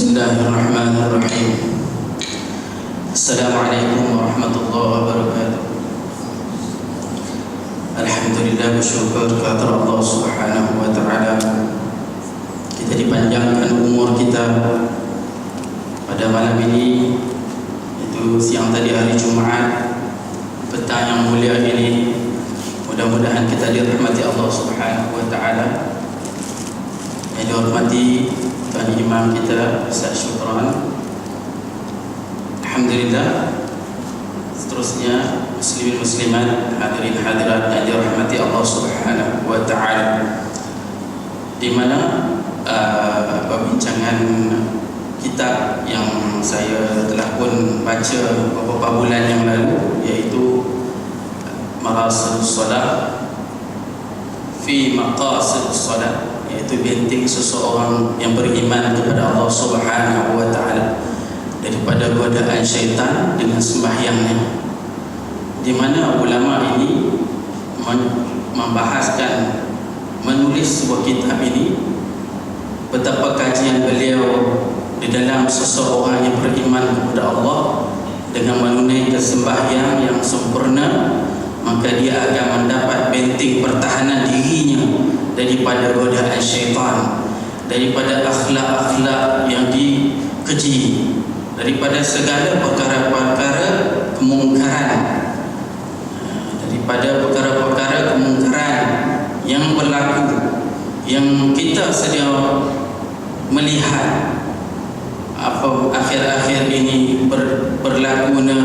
Bismillahirrahmanirrahim. Assalamualaikum warahmatullahi wabarakatuh. Alhamdulillah, bersyukur kepada Allah Subhanahu wa taala. Kita dipanjangkan umur kita pada malam ini, itu siang tadi hari Jumaat, petang yang mulia ini. Mudah-mudahan kita dirahmati Allah Subhanahu wa taala. Yang dihormati Tuan Imam kita Ustaz Syukran. Alhamdulillah. Seterusnya muslimin muslimat, hadirin hadirat yang dirahmati Allah Subhanahu wa taala, di mana perbincangan kitab yang saya telah pun baca beberapa bulan yang lalu, iaitu Maqasidus Shalah fi Maqasidus Shalah, iaitu benteng seseorang yang beriman kepada Allah Subhanahu wa taala daripada godaan syaitan dengan sembahyangnya, di mana ulama ini membahaskan, menulis sebuah kitab ini, betapa kajian beliau di dalam seseorang yang beriman kepada Allah dengan menunaikan sembahyang yang sempurna, maka dia akan mendapat benteng pertahanan dirinya daripada godaan syaitan, daripada akhlak-akhlak yang dikeji, daripada segala perkara-perkara kemungkaran, daripada perkara-perkara kemungkaran yang berlaku, yang kita sedia melihat apa akhir-akhir ini berlakunya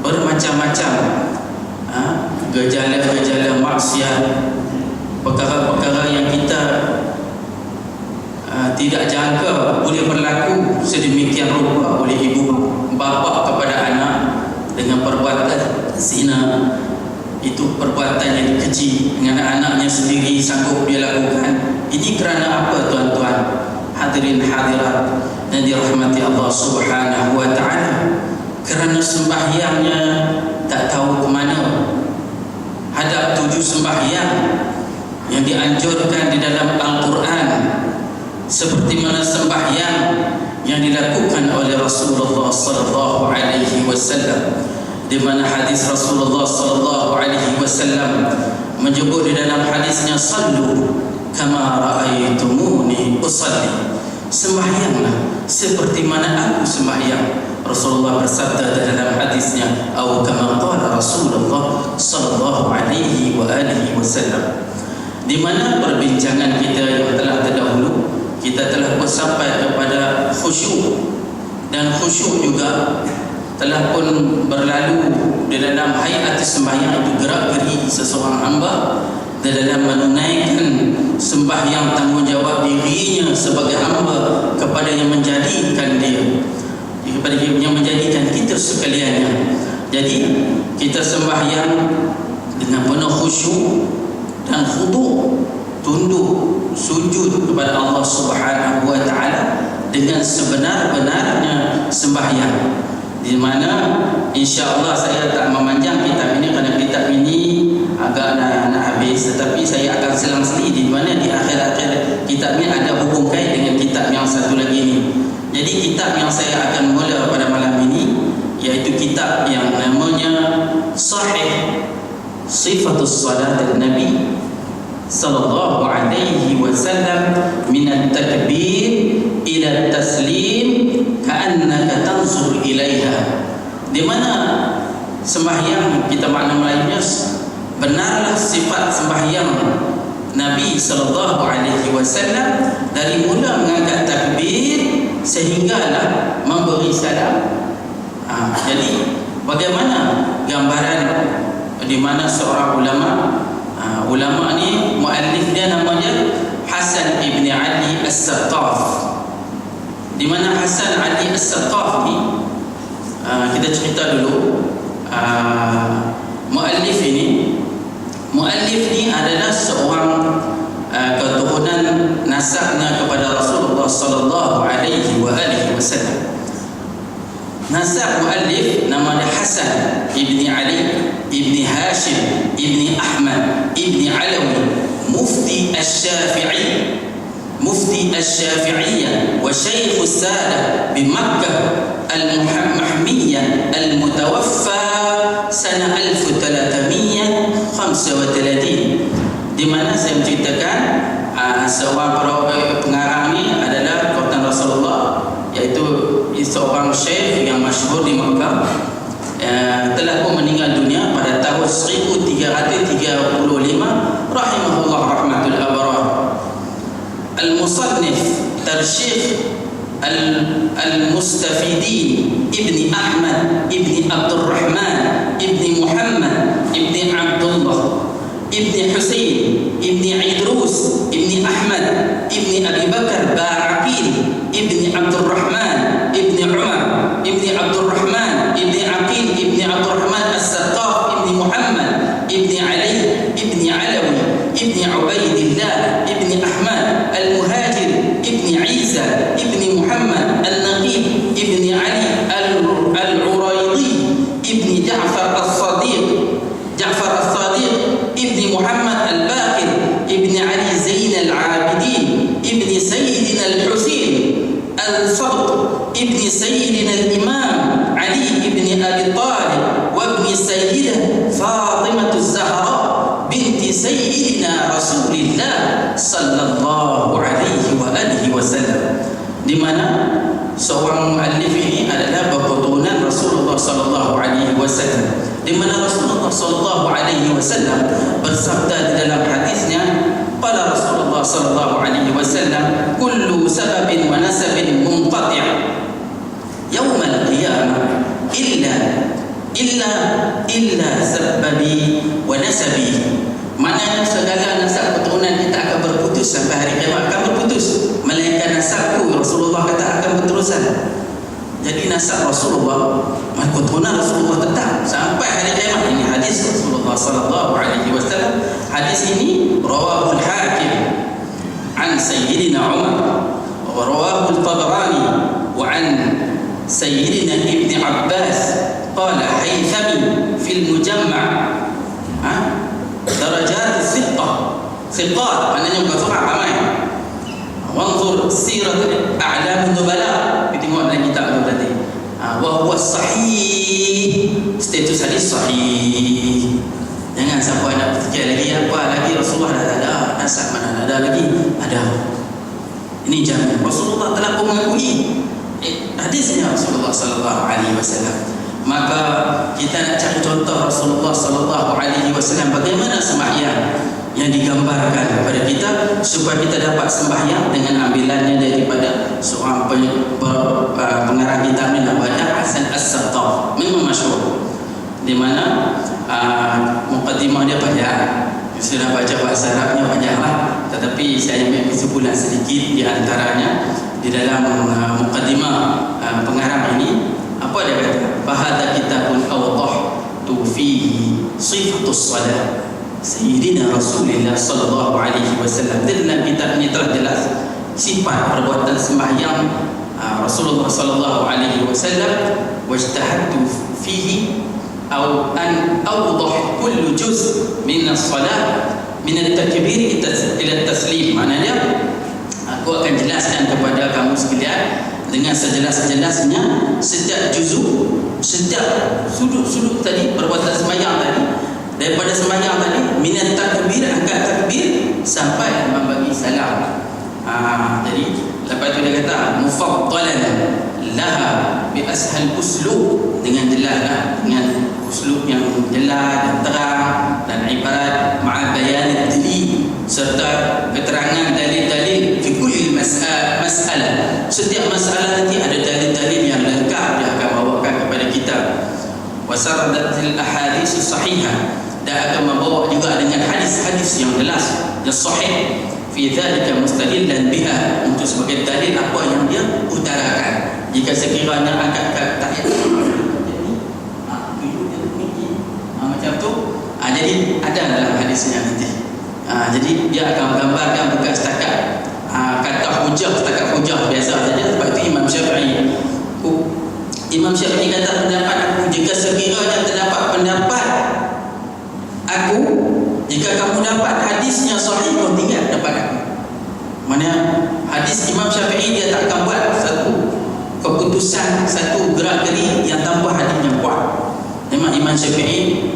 bermacam-macam gejala-gejala maksiat, perkara-perkara yang kita tidak jangka boleh berlaku sedemikian rupa oleh ibu bapa kepada anak dengan perbuatan zina. Itu perbuatan yang dikeji dengan anaknya sendiri sanggup dia lakukan. Ini kerana apa, tuan-tuan hadirin hadirat yang dirahmati Allah Subhanahu wa taala? Kerana sembahyangnya tak tahu ke mana. Hadap tujuh sembahyang yang dianjurkan di dalam Al-Quran, seperti mana sembahyang yang dilakukan oleh Rasulullah sallallahu alaihi wasallam, di mana hadis Rasulullah sallallahu alaihi wasallam menyebut di dalam hadisnya, sallu kama raaitumuni usalli, sembahyanglah seperti mana aku sembahyang. Rasulullah bersabda dalam hadisnya, atau kama qala Rasulullah sallallahu alaihi wa alihi wasallam. Di mana perbincangan kita yang telah terdahulu, kita telah pun sampai kepada khusyuk, dan khusyuk juga telah pun berlalu di dalam hayat sembahyang, itu gerak geri seseorang hamba di dalam menunaikan sembahyang, tanggungjawab dirinya sebagai hamba kepada yang menjadikan dia, kepada yang menjadikan kita sekaliannya. Jadi kita sembahyang dengan penuh khusyuk dan khudu', tunduk sujud kepada Allah Subhanahu wa taala dengan sebenar-benarnya sembahyang, di mana insya-Allah saya tak memanjang kitab ini kerana kitab ini agak nak habis, tetapi saya akan selang-seli di mana di akhir-akhir kitab ini ada hubung kait dengan kitab yang satu lagi ini. Jadi kitab yang saya akan mula pada malam ini, iaitu kitab yang namanya Sahih Sifatus Salat Nabi sallallahu alaihi wasallam min at-takbir ila at-taslim ka'annaka tanzur ilaiha, di mana sembahyang kita makna lainnya, benarlah sifat sembahyang Nabi sallallahu alaihi wasallam dari mula mengangkat takbir sehinggalah memberi salam. Jadi bagaimana gambaran di mana seorang ulama ni, muallif dia namanya Hasan ibn Ali As-Saqqaf, di mana Hasan Ali As-Saqqaf ni kita cerita dulu. Muallif ni adalah seorang keturunan nasabnya kepada Rasulullah sallallahu alaihi wa alihi wasallam. Nasab muallif nama dia Hasan ibni Ali ibni Hashim ibni Ahmad ibni Alawi mufti Asy-Syafi'i mufti Asy-Syafi'iyah wa Syekh As-Sadah di Makkah Al-Muhammiyah Al-Mutawaffa sana 1335, di mana saya menceritakan seorang pengarang ni adalah Sultan Rasulullah, iaitu seorang syekh yang masyhur di Makkah, telah pun meninggal dunia pada tahun 1335 rahimahullah rahmatul abrar. Al-Musannif Tarsyikh Al-Mustafidin Ibni Ahmad Ibni Abdul Rahman Ibni Muhammad Ibni Abdullah Ibni Husain Ibni Idrus Ibni Ahmad Ibni Abi Bakar Ba'aqil Ibni Abdul Rahman Ibni Umar Ibni Abdul Rahman Ibni Aqil Ibni Abdul Rahman As-Saqqaf Ibni Muhammad Ibni Ali Ibni Alawi Ibni Ubaidillah Ibni Ahmad Al-Muhajir Ibni Isa Ibni Muhammad Al-Naqib Ibni Ali Al-Uraidi Ibni Ja'far As-Sadiq Ibni Muhammad Al-Baqir Ibni Ali Zain Al-Abidin Ibni Sayyidina Al-Husain Al-Sabq Ibni Sayyidina Al-Imam Ali Ibni Abi Talib wa Ibni Sayyidah Fatimah Az-Zahra binti Sayyidina Rasulillah sallallahu alaihi wa alihi wasallam, di mana seorang muallif ini adalah berketurunan Rasulullah sallallahu alaihi wasallam, di mana Rasulullah sallallahu alaihi wasallam bersabda di dalam hadisnya, qala Rasulullah sallallahu alaihi wasallam, kullu sababin wa nasabin munqati' yaum al-qiyamah illa sababi wa nasabi. Maknanya segala nasab keturunan kita akan berputus sampai hari kiamat, akan berputus, melainkan nasabku, Rasulullah kata, akan berterusan. Jadi nasab Rasulullah, keturunan Rasulullah tetap sampai hari kiamat. Ini hadis Rasulullah sallallahu alaihi wasallam. Hadis ini rawahul Hakim an Sayyidina Umar wa rawahul Tabarani wa an Sayyidina Ibn Abbas qala Haythami fil Mujamma' darajat thiqat, maknanya bukan seorang ramai. Wanzur sirat a'lam nubala, kita tengok dalam kitab tu berarti. Wa huwa sahih, status hadis sahih. Jangan siapa nak fikir lagi apa lagi Rasulullah dah ada, nasab mana ada lagi, ada. Ini jangan. Rasulullah telah pun mengakui hadisnya Rasulullah sallallahu alaihi wasallam. Maka kita nak cari contoh Rasulullah sallallahu alaihi wasallam bagaimana sembahyang yang digambarkan kepada kita, supaya kita dapat sembahyang dengan ambilannya daripada seorang pengarang kitab ni, namanya Hasan As-Saqqaf, memang masyhur, di mana muqaddimah dia banyak. Sudah baca bahasa Arabnya banyaklah, tetapi saya ambil kesimpulan sedikit di antaranya di dalam muqaddimah pengarang ini. Apa dia kata? Bahada kitabun awdah tu fihi sifatus salat Sayyidina Rasulullah sallallahu alaihi wasallam. Dalam kitab ini telah jelas sifat perbuatan sembahyang Rasulullah sallallahu alaihi wasallam. Wajtahadtu fihi aw an awdah kullu juz min as-salat min at-takbir ila at-taslim. Maknanya aku akan jelaskan kepada kamu sekalian dengan sejelas-jelasnya setiap juzuk, setiap sudut-sudut tadi perbuatan sembahyang tadi, daripada sembahyang tadi minat takbir, angkat takbir sampai membagi salam. Jadi lepas tu dia kata mufaddalan laha bi ashal uslub, dengan jelaslah, dengan uslub yang jelas dan terang dan ibarat ma'a bayan dalil, serta keterangan dalil-dalil fi kulli mas'alah. Setiap masalah nanti ada dalil-dalil yang lengkap dia akan bawakan kepada kita. Wasaradatil ahadits sahihah, dan akan membawa juga dengan hadis-hadis yang jelas, yang sahih, fi dzalika mustadillan biha, untuk sebagai dalil apa yang dia utarakan. Jika sekiranya angkat tahiyat macam tu, jadi ada dalam hadisnya nanti. Jadi dia akan menggambarkan bukan setakat kata hujah, setakat hujah biasa saja. Sebab itu Imam Syafi'i kata pendapat aku, jika sekiranya terdapat pendapat aku, jika kamu dapat hadisnya sahih, kau tinggal pendapat aku. Mana hadis Imam Syafi'i dia tak akan buat satu keputusan, satu gerak-geri yang tanpa hadis yang kuat. Memang Imam Syafi'i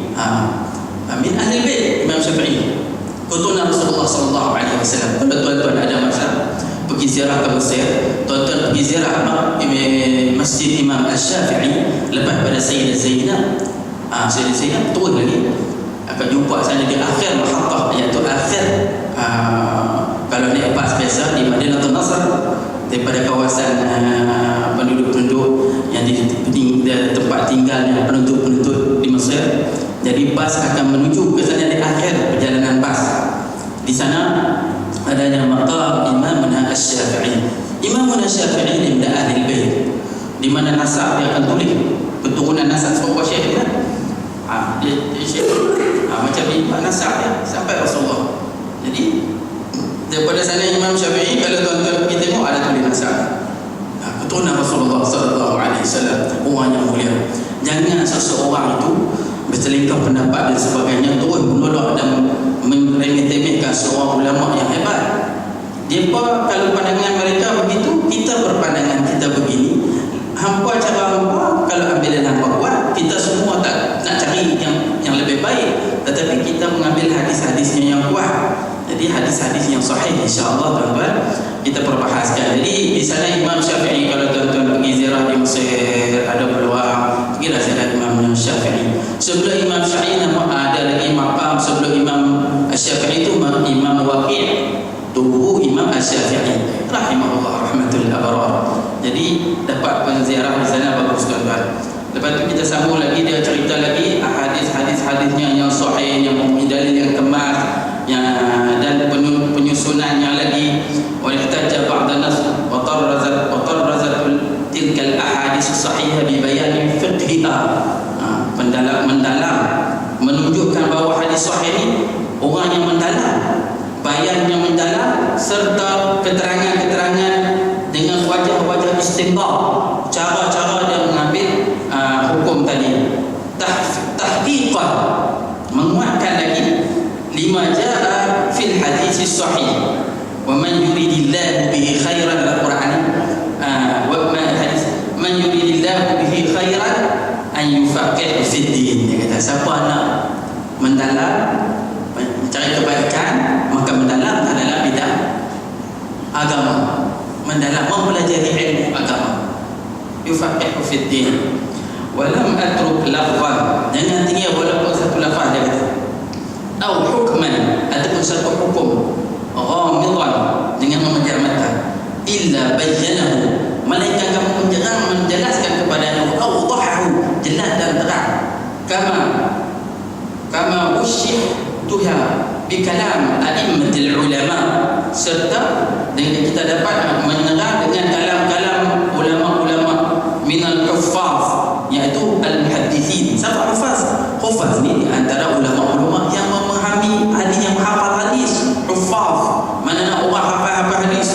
min ahli bait. Imam Syafi'i keturunan Rasulullah SAW. Kalau tuan-tuan ada masa pergi ziarah ke Mesir, tuan-tuan pergi ziarah Masjid Imam Al-Syafi'i lepas pada Sayyidah Zainab. Sayyidah Zainab terus lagi akan jumpa sana di akhir mahattah, iaitu akhir kalau naik bas biasa di Madinatul Nasr, daripada kawasan penduduk-penduduk yang di tempat tinggalnya penduduk-penduduk di Mesir. Jadi bas akan menuju ke sana di akhir perjalanan bas. Di sana adanya maqam Imamuna Asy-Syafi'i. Imamuna Asy-Syafi'i ini ahli bait, di mana nasab dia akan tulis keturunan nasab serupa Syekh dia. Dia Syekh macam imam nasab dia sampai Rasulullah. Jadi daripada sana Imam Syafi'i, kalau tuan-tuan pergi tengok ada tulis nasab keturunan Rasulullah sallallahu alaihi wasallam, orang yang mulia. Jangan seseorang itu berselingkah pendapat dan sebagainya terus menolak dan meremeh-temehkan seorang ulama yang hebat. Dia kalau pandangan mereka begitu, kita berpandangan kita begini. Hampa cara hampa, kalau ambil hampa kuat, kita semua tak nak cari yang lebih baik, tetapi kita mengambil hadis-hadisnya yang kuat. Jadi hadis-hadis yang sahih, insya-Allah tuan-tuan kita perbahaskan. Jadi di sana Imam Syafi'i, kalau tuan-tuan pergi ziarah di Mesir ada peluang, pergilah ziarah Imam Syafi'i. Sebelum Imam Syafi'i ada lagi maqam sebelum Imam Syafi'i itu Imam Waqi', tubuh Imam Syafi'i rahimahullah rahmatul abrar. Jadi dapat penziarah di sana, bagus tuan-tuan. Lepas tu kita sambung lagi, dia cerita lagi hadisnya yang sahih, yang mempunyai dalil yang kemas, dan penyusunannya lagi. Walihtajja ba'da nas wa tarrazat tilka al-ahadits as-sahihah bi bayan fiqhiha. Mendalam menunjukkan bahawa hadis sahih ini orang yang mendalam, bayan yang mendalam, serta keterangan-keterangan dengan wajah-wajah istinbat, cara-cara dia mengambil hukum tadi. Tahqiqan, menguatkan lagi lima jaa fil hadis sahih. Wa man yuridillahu bihi khairan, al-Quran wa man yuridillahu bihi khairan an yufaqihu fid din. Dia kata siapa nak mendalam mencari kebaikan, maka mendalam dalam bidang agama, mendalam mempelajari ilmu agama, yufaqihu fid din. Walam atruk lafzan, jangan tinggal walaupun satu lafaz dia kata, atau hukman, ataupun satu hukum, ghamidan, dengan memejam mata, illa bayyanahu, malaikat kamu menjelaskan kepadanya, awdahahu, jelas dan terang, kama usyihtuha bi kalam a'immatil ulama, serta dengan kita dapat menerang dengan kalam-kalam ulama-ulama minal huffaz, iaitu al-muhaddithin. Siapa hufaz? Hufaz ni antara ulama-ulama yang memahami hadis, yang menghafal hadis. Hufaz, mana orang hafal hadis,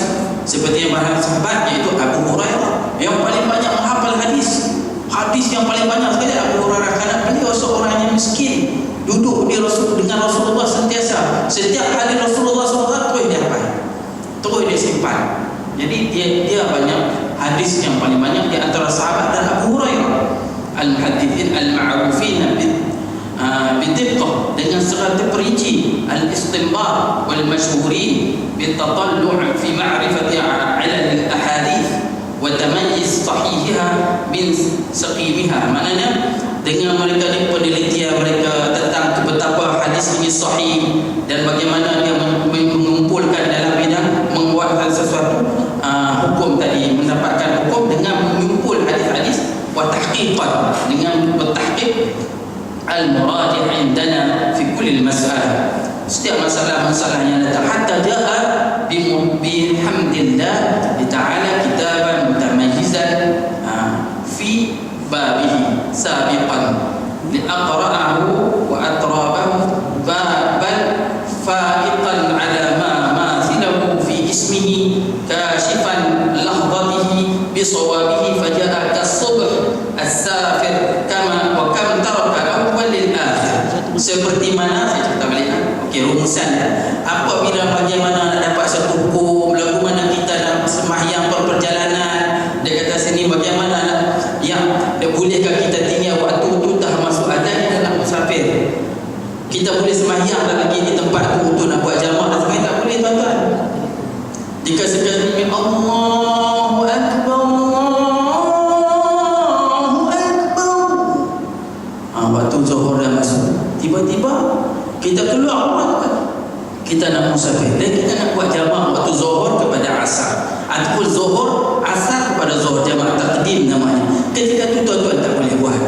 seperti yang para sahabat, iaitu Abu Hurairah yang paling banyak menghafal hadis. Hadis yang paling banyak sekali Abu Hurairah, kerana beliau seorang yang miskin, duduk dengan Rasulullah sentiasa. Setiap hari Rasulullah SAW terus dia hafal, terus dia simpan. Jadi dia banyak hadis yang paling banyak di antara sahabat dan Abu Hurairah. Al-muhaddithin al-ma'rufin bidibqah, dengan secara terperinci, al-istinbat wal mashhurin bitatallu' fi ma'rifati 'ilal al-ahadith wa tamayyiz sahihiha min saqimiha. Maknanya dengan mereka ni penelitian mereka tentang betapa hadis ini sahih dan bagaimana dia mengumpulkan dalam bidang menguatkan sesuatu hukum tadi, mendapatkan hukum dengan mengumpul hadis-hadis, wa tahqiqan, dengan bertahqiq al-murajih indana fi kulli al-mas'alah, setiap masalah-masalah yang datang, hatta jaa bihamdillah ta'ala kitaban mutamayyizan fi babihi sabiqan liaqra'ahu wa atrabahu baban fa'iqan ala ma mathilahu fi ismihi kashifan lahzatihi bisawabihi faja'a kasubh as-safir kama wa kam taraka awwal lil akhir. Seperti mana saya cerita balik, okey, rumusan apabila bagaimana nak dapat satu hukum berlaku Kita boleh sembahyang lagi di tempat tu untuk nak buat jamak dan sebagainya, tak boleh tuan-tuan. Jika sekali Allahu Akbar, Allahu Akbar, waktu zuhur dah masuk, tiba-tiba kita keluar rumah, kita nak musafir dan kita nak buat jamak waktu zuhur kepada asar, ataupun zuhur asar kepada zuhur, jamak takdim namanya. Ketika tu tuan-tuan tak boleh buat.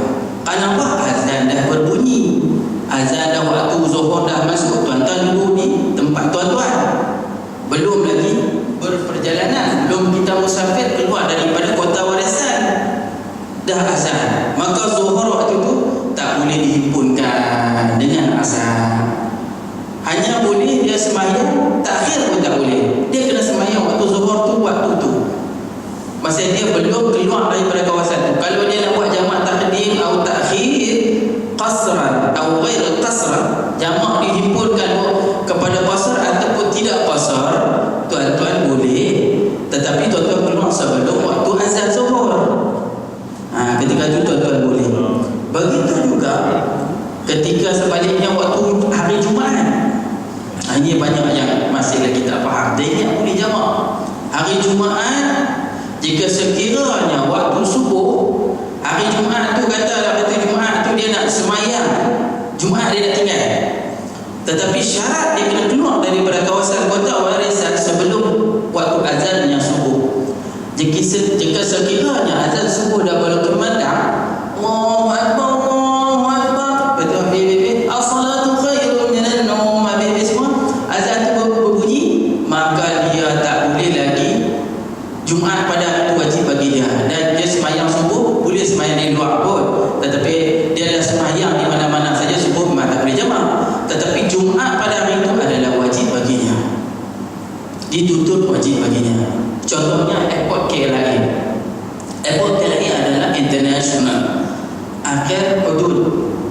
Kenapa? Azan dah berbunyi. Azan dah waktu zuhur dah masuk, tuan-tuan duduk di tempat tuan-tuan, belum lagi berperjalanan, belum kita musafir keluar daripada kota warisan, dah azan. Maka zuhur waktu tu tak boleh dihimpunkan dengan azan. Hanya boleh dia sembahyang takhir pun tak boleh. Dia kena sembahyang waktu zuhur tu, waktu tu masa dia belum keluar daripada kawasan tu. Kalau dia nak buat jamak takdim atau takhir, qasran atau ghair qasran, jamak dihimpunkan kepada qasar ataupun tidak qasar, tuan-tuan boleh, tetapi tuan-tuan keluar sebelum waktu azan zuhur. Ketika itu tuan-tuan boleh. Begitu juga ketika sebaliknya waktu hari Jumaat. Ini banyak yang masih lagi tak faham. Dia ingat boleh jamak hari Jumaat. Jika sekiranya waktu subuh hari Jumaat tu, katalah waktu Jumaat tu dia nak semayang Jumaat, dia nak tinggal, tetapi syarat dia kena keluar daripada kawasan kota warisan sebelum waktu azannya subuh. Jika sekiranya azan subuh dah belum kumandang, Allahu Akbar, Allahu Akbar, betul habis as-salatu khairun minan naum, habis semua azan tu berbunyi, maka dia tak boleh lagi Jumaat pada hari itu wajib bagi dia. Dan dia semayang subuh boleh semayang di luar pun, tetapi dia dah semayang di mana-mana saja subuh memang tak boleh jamak. Tetapi Jumaat pada hari itu adalah wajib baginya, dituntut wajib baginya. Contohnya airport KLIA. Airport KLIA adalah international, akhir hudud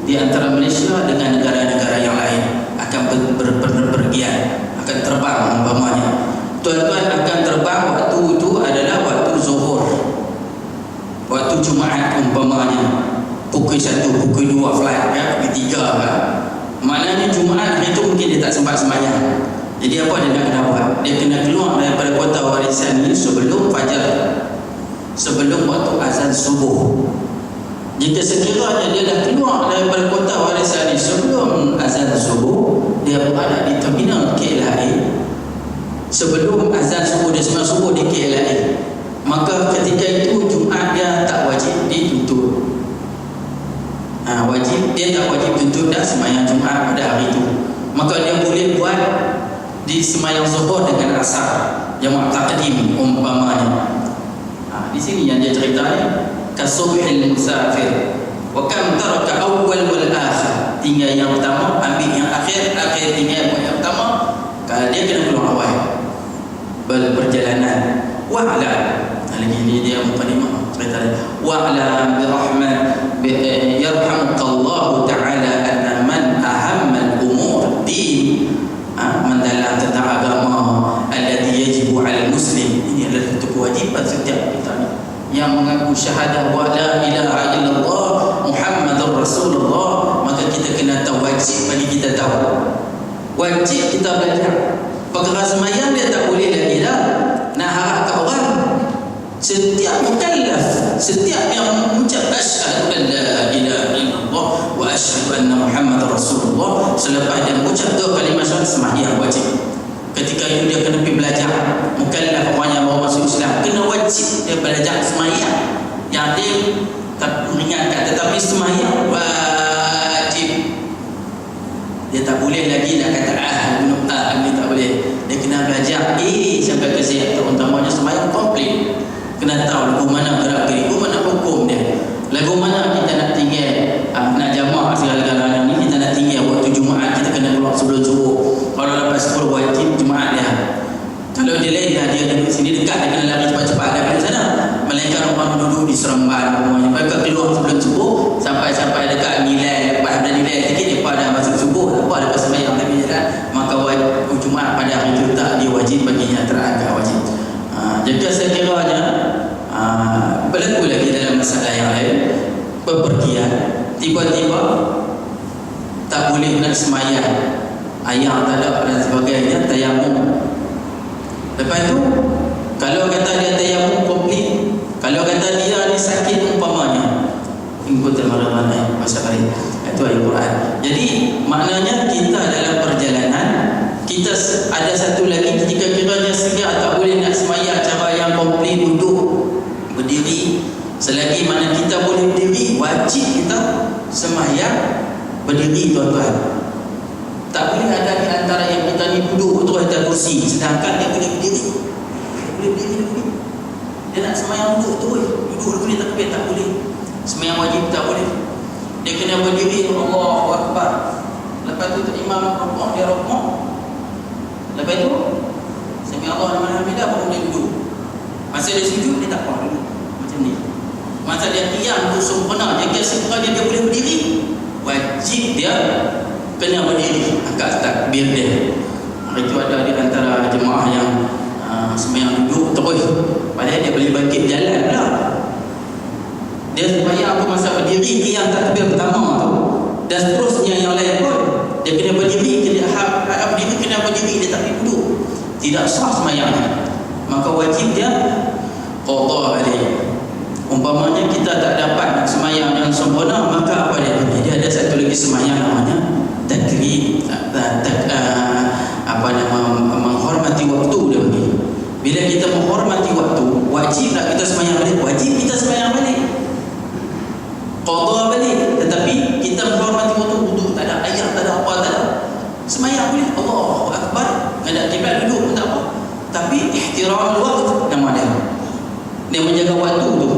di antara Malaysia dengan negara-negara yang lain, akan berpergian, akan terbang umpamanya. Tuan-tuan akan terbang waktu itu adalah waktu zuhur, waktu Jumaat umpamanya, pukul 1, pukul 2 flight, pukul 3 kan. Maknanya Jumaat hari itu mungkin dia tak sempat sembahyang. Jadi apa dia nak kena buat? Dia kena keluar daripada kota warisan ini sebelum fajar, sebelum waktu azan subuh. Jika sekiranya dia dah keluar daripada kota warisan ini sebelum azan subuh, dia berada di terminal KLIA sebelum azan subuh, dia sembahyang subuh di KLIA, maka ketika itu Jumaat dia tak wajib dituntut. Wajib, dia tak wajib tuntut dah sembahyang Jumaat pada hari itu. Maka dia boleh buat di sembahyang zuhur dengan asar, jamak takdim umpamanya. Di sini yang dia ceritanya, kasubhil musafir wa kam taraka awwal wal akhir, tinggal yang pertama ambil yang akhir, akhir tinggal yang pertama. Kalau dia kena keluar awal berperjalanan. Wa'lam, lagi ini dia mukadimah ceritanya. Wa'lam birahmat yarhamukallahu ta'ala anna man ahammal umur din, mendalam tentang agama, alladhi yajibu 'ala muslim, ini adalah satu kewajiban setiap kita yang mengaku syahadah wa la ilaha illallah Muhammadur Rasulullah. Maka kita kena tahu, wajib bagi kita tahu, wajib kita belajar. Perkara sembahyang dia tak boleh lagi dah nak harap ke orang. Setiap mukallaf, setiap yang mengucap asyhadu an la ilaha illallah wa asyhadu anna Muhammadar Rasulullah, selepas dia mengucap dua kalimah syahadat, sembahyang wajib. Ketika itu dia kena pergi belajar. Mukallaf orang yang baru masuk Islam kena wajib dia belajar sembahyang. Yang dia tak meringankan, tetapi sembahyang wajib. Dia tak boleh lagi nak kata ini tak boleh. Dia kena belajar sampai ke Z, terutamanya sembahyang komplit. Kena tahu lagu mana gerak kiri, lagu mana hukum dia, lagu mana kita nak tinggal, nak jamak segala-galanya ni. Kita nak tinggal waktu Jumaat, kita kena keluar sebelum subuh. Kalau lepas 10 wajib Jumaat dia. Kalau dia lain dah, dia duduk sini dekat, dia kena lari cepat-cepat daripada sana. Melainkan orang duduk di Seremban semuanya, mereka keluar sebelum subuh, sampai dekat nilai, lepas ada nilai sikit, dia pada masuk subuh, apa lepas sembahyang lagi jalan. Maka wajib Jumaat pada hari itu tak dia wajib baginya, terangkan wajib. Jika sekiranya berlaku lagi dalam masalah yang lain, bepergian tiba-tiba tak boleh boleh nak semayang, air tak ada dan sebagainya, tayamum. Lepas tu kalau kata dia tayamum komplit, kalau kata dia ni sakit umpamanya, ingkutul marah-marah masalah itu ayat Quran. Jadi maknanya kita dalam perjalanan, kita ada satu lagi, ketika kiranya segar tak boleh nak semayang cara yang komplit, duduk berdiri. Selagi mana kita boleh berdiri, wajib kita semayang berdiri, tuan-tuan. Tak boleh ada di antara yang kita ni duduk terus atas kursi, sedangkan dia boleh berdiri. Dia boleh berdiri dulu. Dia nak semayang duduk terus, duduk dulu tak boleh, tak boleh. Semayang wajib tak boleh. Dia kena berdiri, Allahu Akbar. Lepas tu imam rukuk, dia rukuk. Lepas tu sami Allahu liman hamidah, baru dia duduk. Masa dia sujud, dia tak apa dulu. Macam ni. Masa dia qiyam tu sempurna, dia kira sekiranya dia boleh berdiri, wajib dia kena berdiri angkat takbir dia. Itu ada di antara jemaah yang sembahyang duduk terus, padahal dia boleh bangkit jalan pula. Dia sembahyang apa masa berdiri qiyam takbir pertama tu, dan seterusnya yang lain pun dia kena berdiri, kena berdiri, kena berdiri, dia tak boleh duduk, tidak sah sembahyang. Maka wajib dia qada balik. Umpamanya kita tak dapat nak sembahyang yang sempurna, maka apa dia ada satu lagi sembahyang namanya takrib, menghormati waktu dia bagi. Bila kita menghormati waktu, wajib tak kita sembahyang balik? Wajib kita sembahyang balik, qada balik. Tetapi kita menghormati waktu, duduk tak ada ayat, tak ada apa, tak ada, sembahyang boleh, Allahu Akbar, ada kiblat duduk pun tak apa. Tapi ihtiram waktu nama dia menjaga waktu tu.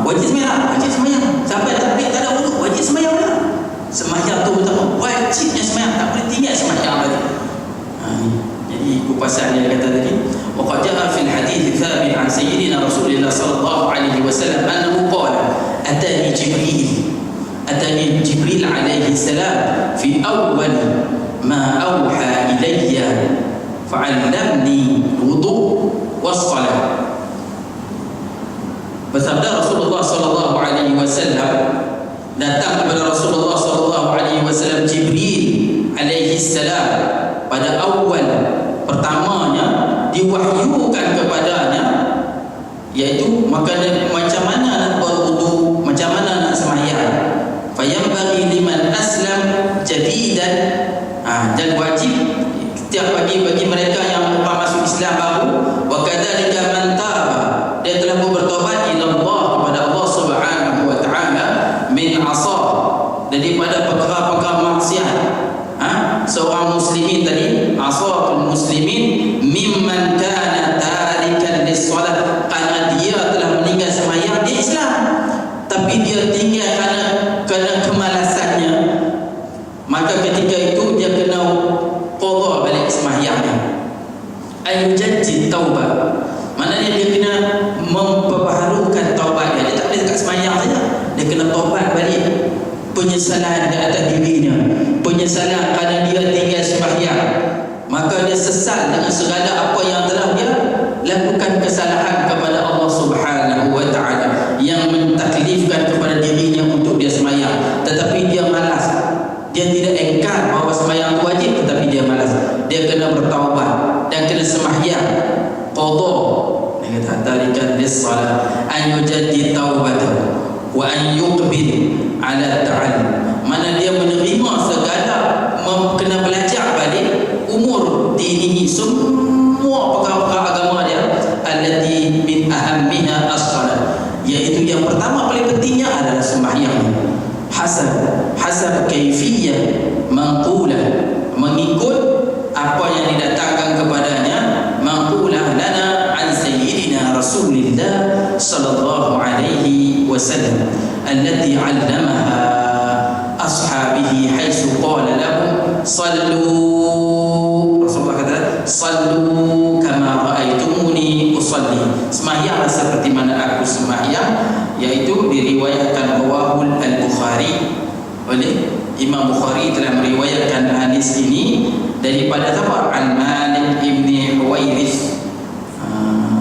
Wajib sembahyang, wajib sembahyang. Sampai takbir tak ada wudu, wajib sembahyang pula. Sembahyang tu betapa wajibnya sembahyang, tak boleh tinggal sembahyang lagi. Jadi kupasan dia kata tadi, wa qad jaa fil hadits thabit an sayyidina Rasulullah sallallahu alaihi wasallam annahu qala atani Jibril alaihi salam fi awwal ma awha ilayya fa'allamni wudu was-salat. Bersabda Rasulullah sallallahu alaihi wasallam, datang kepada Rasulullah sallallahu alaihi wasallam Jibril alaihi salam pada awal pertamanya diwahyukan kepadanya, iaitu macam mana nak berwudu, macam mana nak sembahyang. Fayambaghi liman aslam jadidan, dan wajib setiap bagi mereka yang masuk Islam baru, wa kadzalika man taba, dia telah bertobat ila Allah, kepada Allah Subhanahu wa taala, min asa, daripada perkara-perkara maksiat. Seorang muslimin tadi, asatul muslimin mimman kana tarikan lis-salat, kerana dia telah meninggal sembahyang di Islam, tapi dia tinggal kerana kemalasannya, maka ketika itu dia kena qada balik sembahyangnya. Ayujaddid taubat, maknanya dia kena memperbaharukan taubat dia. Dia tak boleh dekat sembahyang saja, dia kena taubat balik. Penyesalan di atas dirinya, penyesalan kerana dia tinggal sembahyang, maka dia sesal dengan segala apa yang telah dia lakukan kesalahan kepada Allah Subhanahu wa taala, yang mentaklifkan kepada dirinya untuk dia sembahyang, tetapi dia malas. Dia tidak engkar bahawa sembahyang itu wajib, tetapi dia malas. Dia kena bertaubat dan kena sembahyang qada. Dia kata tarikan lis-salat an yujaddid taubatahu wa an yuqbil ala ta'allum, mana dia menerima segala, kena belajar balik umur dinihi, semua perkara-perkara agama dia, allati min ahammiha as-salat, iaitu yang pertama paling pentingnya adalah sembahyang. Hasab kaifiyah manqulah, mengikut apa yang didatangkan kepadanya, manqulah lana an sayyidina Rasulillah sallallahu alaihi wasallam, allati 'allamaha ashabihi haitsu qala lahum sallu. Rasulullah kata sallu kama ra'aitumuni usalli, sembahyanglah seperti mana aku sembahyang, iaitu diriwayatkan rawahul al-Bukhari, oleh Imam Bukhari telah meriwayatkan hadis ini daripada siapa? Al-Malik ibn Huwairith.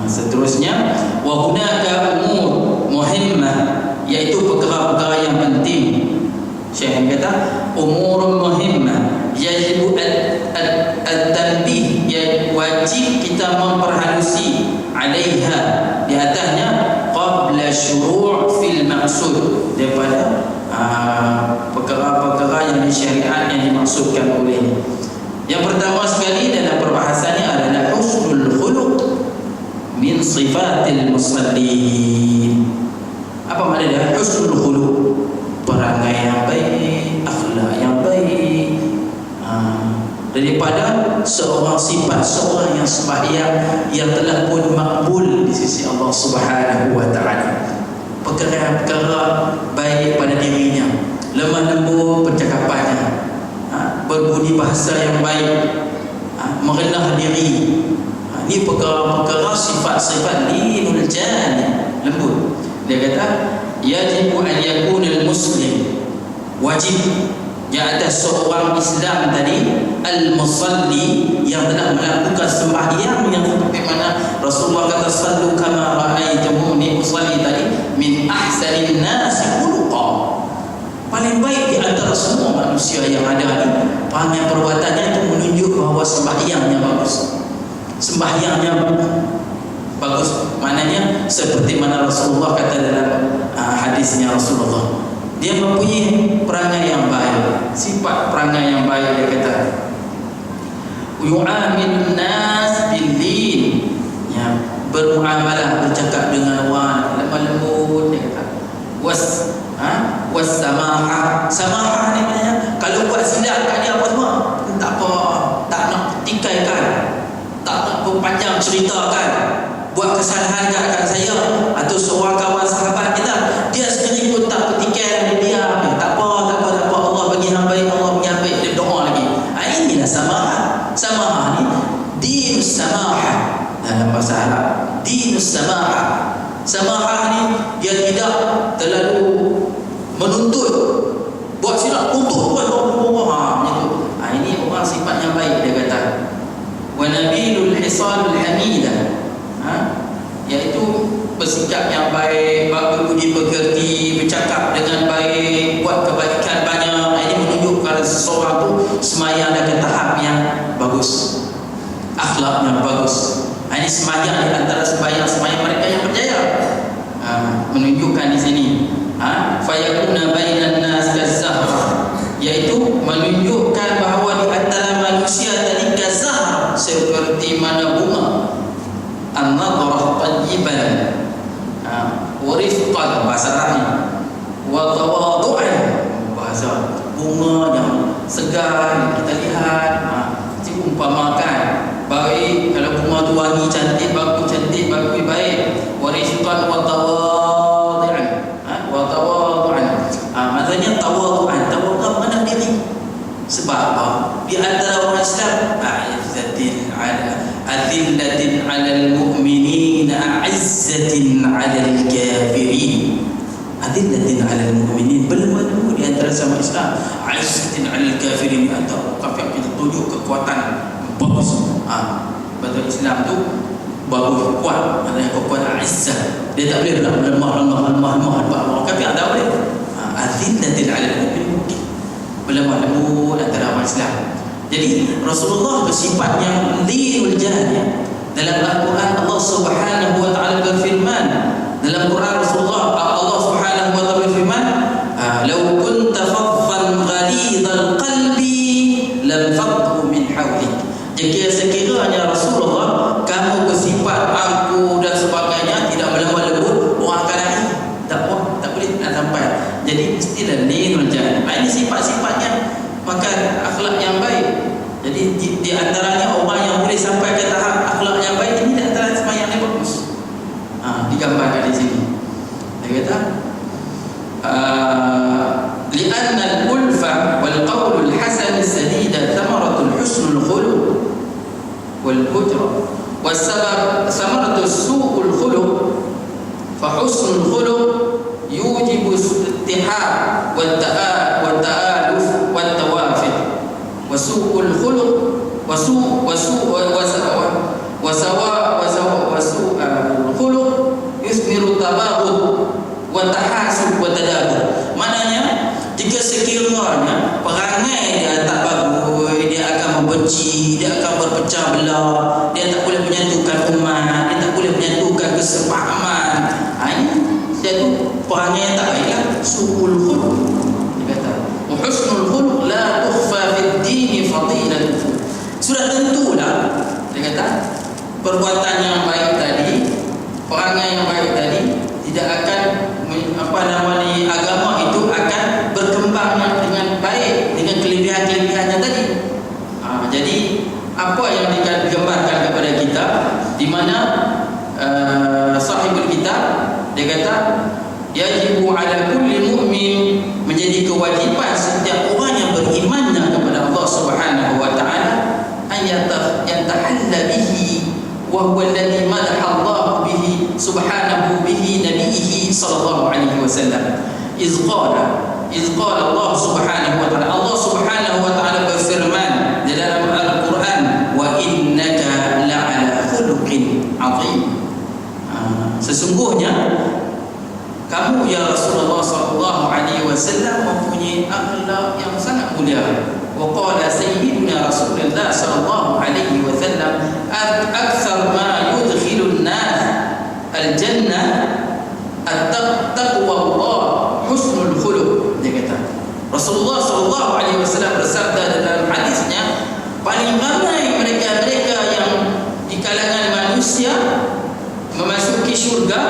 Seterusnya, wa hunaka umur muhimmah, iaitu perkara-perkara yang penting. Syekh kata umur akan memperhalusi alaiha di atasnya qabla syuru' fil maqsud, daripada perkara-perkara yang disyariat yang dimaksudkan olehnya. Yang pertama sekali dalam perbahasannya adalah husnul khuluq min sifatil musallin. Apa makna husnul khuluq? Perangai yang baik, akhlak yang baik, daripada seorang sifat seorang yang sembahyang yang telah pun makbul di sisi Allah Subhanahu wa taala. Perkara-perkara baik pada dirinya, lemah lembut percakapannya, berbudi bahasa yang baik, merendah diri. Ini perkara-perkara sifat-sifat linul jani, lembut. Dia kata yajibu an yakuna al-muslim, wajib di atas seorang Islam tadi al-musalli, yang telah melakukan sembahyang yang seperti mana Rasulullah kata sallu kama ra'aitumuni usalli tadi, min ahsanin nasi khuluqa, paling baik di antara semua manusia yang ada ni, perangai perbuatannya itu menunjuk bahawa sembahyangnya bagus, sembahyangnya bagus. Maknanya seperti mana Rasulullah kata dalam hadisnya Rasulullah, dia mempunyai perangai yang baik, sifat perangai yang baik. Dia kata yu'amil nas bil-lin, ya, bermuamalah, bercakap dengan orang lemah lembut. Dia kata was samahah. Samahah ni maknanya kalau buat silap kat dia apa semua tak apa, tak nak tikaikan, tak nak berpanjang ceritakan, buat kesalahan kat saya atau seorang kawan sahabat kita, dia sendiri pun tak petikai, dia diam, tak apa, Allah bagi yang baik, Allah bagi yang baik, dia doa lagi. Inilah samahah. Samahah ni dinus samahah dalam bahasa Arab, dinus samahah. Samahah ni dia tidak terlalu menuntut, buat silap untuk buat macam tu. Ini orang sifat yang baik. Dia kata wa nabilul hisalul hamidah, iaitu bersikap yang baik, berbudi pekerti, bercakap dengan baik, buat kebaikan banyak. Ini menunjukkan seseorang tu semayang dengan tahap yang bagus, akhlaknya bagus. Ini semayang di antara sembahyang mereka yang berjaya. Menunjukkan di sini fayakuna bainan nas kazahra, iaitu menunjukkan bahawa di antara manusia tadi kazahra, seperti mana bunga, an-nadrah tayyiban wa rifqan, bahasa rahim, wa tawadu'an, bahasa bunga yang segar kita lihat, diumpamakan baik. Kalau bunga tu wangi, cantik, bagus, cantik, bagus, baik. Wa rifqan wa tawadu'an, wa tawadu'an, maksudnya tawadu'an. Tawadu'an mana diri. Sebab apa? Di antara orang Islam adillatin 'alal mu'minin, a'izzatin 'alal kafirin. Adillatin 'alal mu'minin, berlemah di antara sama Islam, a'izzatin 'alal kafirin, di antara kafir kita tunjuk kekuatan bagus. Betul, Islam tu bagus, kuat, maknanya kekuatan izzah. Dia tak boleh lemah orang kafir, tak boleh. Adillatin 'alal mu'minin, berlemah lembut antara orang Islam. Jadi Rasulullah bersifat yang linul jani. Dalam Al-Quran Allah Subhanahu wa taala berfirman, dalam Quran Allah Subhanahu wa taala berfirman, "Law kunta fazzan ghalidhal qalbi lam faddu min hawlik." Jika sekiranya Rasulullah kamu bersifat angkuh dan sebagainya, tidak melemah lembut, orang akan lari, tak boleh nak sampai. Jadi mestilah linul jani. Ini sifat-sifatnya, maka akhlak yang baik. Jadi di antaranya orang yang boleh sampai ke tahap akhlak yang baik ini, di antara sembahyang yang bagus. Digambarkan di sini. Dia kata li'anna al-ulfa wal qawl al-hasan as-sadida thamaratul husnul khuluq wal hujra was sabab thamaratu su'ul khuluq, fa husnul khuluq yujibu ittihad wa ta'aluf wa tawafiq, wa su'ul khuluq wa khuluq yusmiru tabaghud wa tahasub wa tadabur. Maknanya jika sekiranya perangai dia tak bagus, dia akan membenci, dia akan berpecah belah, dia tak boleh menyatukan perbuatan yang baik tadi, perangai yang baik tadi tidak akan agama itu akan berkembang dengan baik dengan kelebihan-kelebihannya tadi. Jadi apa yang digambarkan kepada kita, di mana sahibul kitab dia kata yajibu ala kulli mu'min, menjadi kewajiban setiap orang yang berimannya kepada Allah Subhanahu wa taala an yatahalla bihi wa huwa alladhi madaha Allah bihi subhanahu bihi nabiyhi sallallahu alaihi wasallam iz qala Allah Subhanahu wa taala, Allah Subhanahu wa taala berfirman di dalam Al-Quran, wa innaka la'ala khuluqin 'azim. Sesungguhnya kamu ya Rasulullah sallallahu alaihi wasallam mempunyai akhlak yang sangat mulia. Wa qala sayyiduna Rasulullah sallallahu alaihi wasallam akthar ma yudkhilun nas al-jannah at-taqwa Allah husnul khuluq. Dia kata Rasulullah sallallahu alaihi wasallam bersabda dalam hadisnya, paling ramai mereka-mereka yang di kalangan manusia memasuki syurga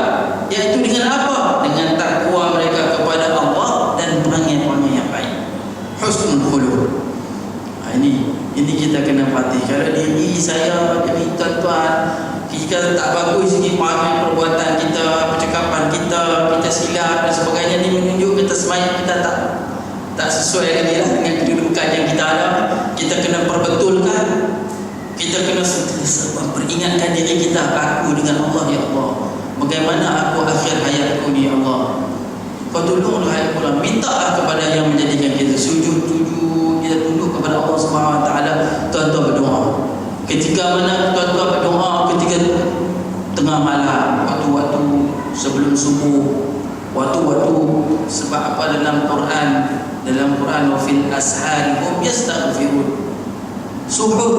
iaitu dengan apa? Dengan takwa mereka kepada Allah dan perangai-perangai yang baik, husnul khuluq. Ini kita kena patih. Kalau diri saya, diri tuan-tuan, jika tak bagus segi perangai perbuatan kita, percakapan kita silap dan sebagainya, ini menunjuk kita semayang kita tak sesuai lagi lah dengan kedudukan yang kita ada. Kita kena perbetulkan. Kita kena peringatkan diri kita, aku dengan Allah, ya Allah, bagaimana aku akhir hayatku ni, ya Allah, kau tolonglah aku lah. Mintalah kepada yang menjadikan kita sujud, kita tunduk kepada Allah Subhanahu wa taala. Tuan-tuan berdoa. Ketika mana tuan-tuan berdoa? Ketika tengah malam, waktu-waktu sebelum subuh, waktu-waktu, sebab apa dalam Quran wa fil ashari hum yastaghfirun. Subuh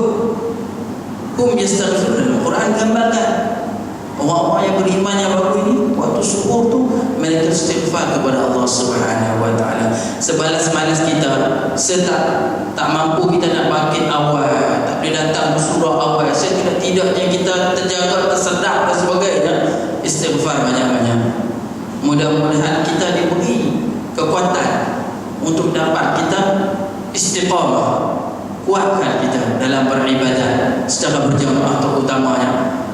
hum yastaghfirun. Dalam Quran gambarkan orang-orang yang beriman yang baru ini waktu subuh tu mereka istighfar kepada Allah Subhanahu wa taala. Sebalas-balas kita, tak mampu kita nak bangkit awal, tak boleh datang surah awal, setidaknya kita terjaga, tersedar dan sebagainya, istighfar banyak-banyak. Mudah-mudahan kita diberi kekuatan untuk dapat kita istiqamah, kuatkan kita dalam beribadat secara berjamaah terutamanya.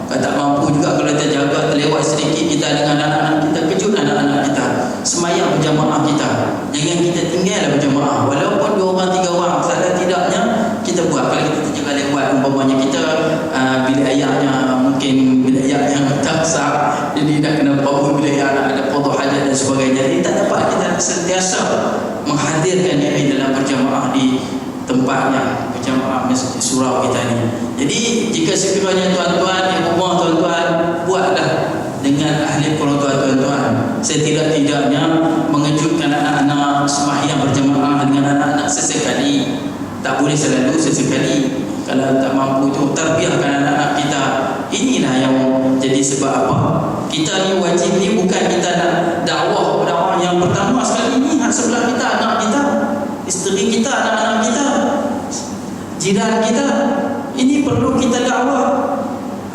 Kalau tak mampu juga, kalau kita jaga terlewat sedikit kita dengan anak-anak kita, kejut anak-anak kita, semayang berjamaah kita, jangan kita tinggal berjamaah. Walaupun 2 orang 3 orang, salah tidaknya kita buat. Kalau kita terjaga lewat, umpamanya kita bilik ayahnya mungkin bilik ayah yang tak sah, jadi nak kena bawa bilik ayah, ada qada hajat dan sebagainya, jadi tak dapat kita sentiasa menghadirkan diri dalam berjamaah di tempatnya, berjamaah masjid surau kita ni. Jadi jika sekiranya tuan-tuan di rumah tuan-tuan, buatlah dengan ahli keluarga tuan-tuan, setidak-tidaknya mengejutkan anak-anak sembahyang berjamaah dengan anak-anak sesekali. Tak boleh selalu, sesekali. Kalau tak mampu tu, terbiarkan anak-anak kita. Inilah yang jadi sebab apa kita ni wajib ni, bukan kita nak dakwah kepada orang yang pertama sekali ni, hak sebelah kita, anak kita, isteri kita, anak-anak kita, jiran kita, ini perlu kita dakwah.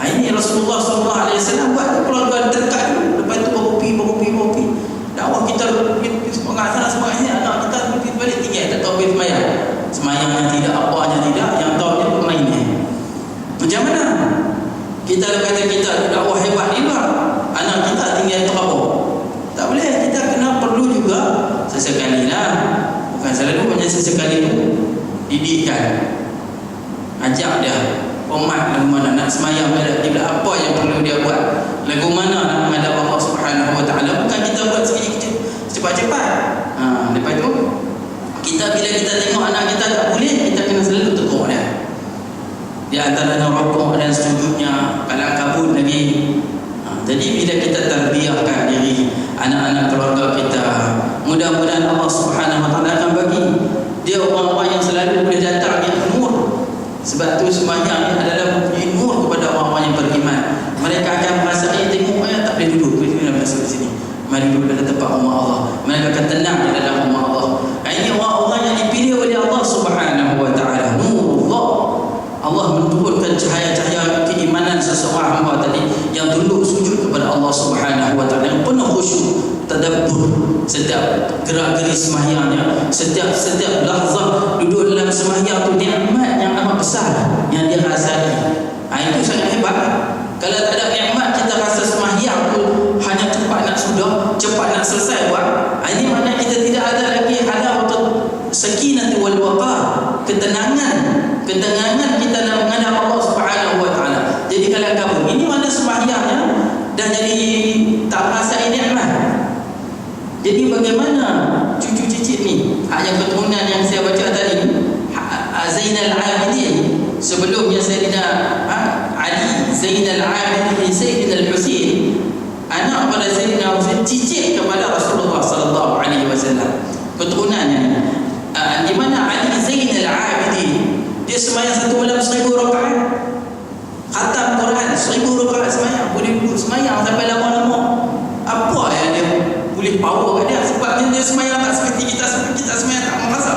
Ini Rasulullah SAW buat keluarga dekat dulu, lepas tu baru pergi dakwah kita semangat-semangatnya anak kita balik tinggal, tak tahu pergi semayang yang tidak, apanya tidak, yang tahu dia bermainnya. Macam mana kita kata kita dakwah hebat ni lah, anak kita tinggal terabur? Tak boleh. Kita kena perlu juga sesekali lah, bukan selalu, hanya sesekali tu didikkan, ajak dia umat lagu mana nak semayang, dia apa yang perlu dia buat, lagu mana nak menghadap Allah Subhanahu wa taala. Bukan kita buat sekejap cepat-cepat. Lepas tu kita, bila kita tengok anak kita tak boleh, kita kena selalu tegur dia. Di antara rukuk dan sujudnya kalang kabut lagi. Jadi bila kita terbiarkan diri anak-anak keluarga kita, mudah-mudahan Allah Subhanahu wa taala akan bagi dia orang-orang yang selalu boleh datang yang nur. Sebab tu sembahyang adalah mempunyai nur kepada orang-orang yang beriman. Mereka akan merasa, tengok tak boleh duduk, kita masuk di sini, mari duduk dalam tempat rumah Allah. Mereka akan tenang di dalam rumah Allah. Ini orang-orang yang dipilih oleh Allah Subhanahu wa taala, nurullah. Allah menurunkan cahaya setiap gerak-geri sembahyangnya, setiap lahzah duduk dalam sembahyang tu nikmat yang amat besar yang dia rasai. Itu sangat hebat. Kalau tak ada nikmat kita rasa sembahyang tu hanya cepat nak sudah, cepat nak selesai buat. Ini makna kita tidak ada lagi halawatul sakinah wal waqar, ketenangan kita nak menghadap Allah Subhanahu wa taala. Jadi kalau kamu ini mana sembahyangnya dah jadi tak merasai nikmat. Jadi bagaimana cucu cicit ni? Yang keturunan yang saya baca tadi, Zainal Abidin, sebelumnya Sayyidina Ali Zainal Abidin Sayyidina Al-Husain, anak pada Sayyidina Husain, cicit kepada Rasulullah sallallahu alaihi wasallam. Keturunannya di mana Ali Zainal Abidin dia sembahyang satu malam 1000 rakaat, khatam Quran 1000 rakaat sembahyang, boleh duduk sembahyang sampai lama-lama. Apa yang dia boleh power kat dia? Sebab dia sembahyang tak seperti kita sembahyang tak merasa.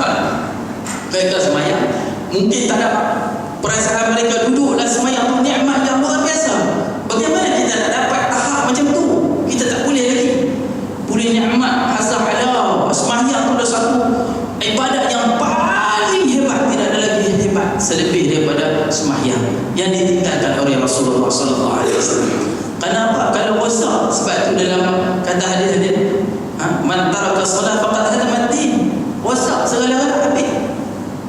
Mereka sembahyang mungkin tak ada perasaan mereka duduk dan sembahyang tu nikmat yang luar biasa. Bagaimana kita nak dapat tahap macam tu? Kita tak boleh lagi. Boleh nikmat hasab ala sembahyang tu dah satu ibadat yang paling hebat, tidak ada lagi yang hebat selebih daripada sembahyang yang ditinggalkan oleh Rasulullah sallallahu alaihi wasallam. Kenapa? Kalau rosak, sebab tu dalam kata hadis dia, man taraka solat faqad hadama ad-din. Rosak segala-galanya habis.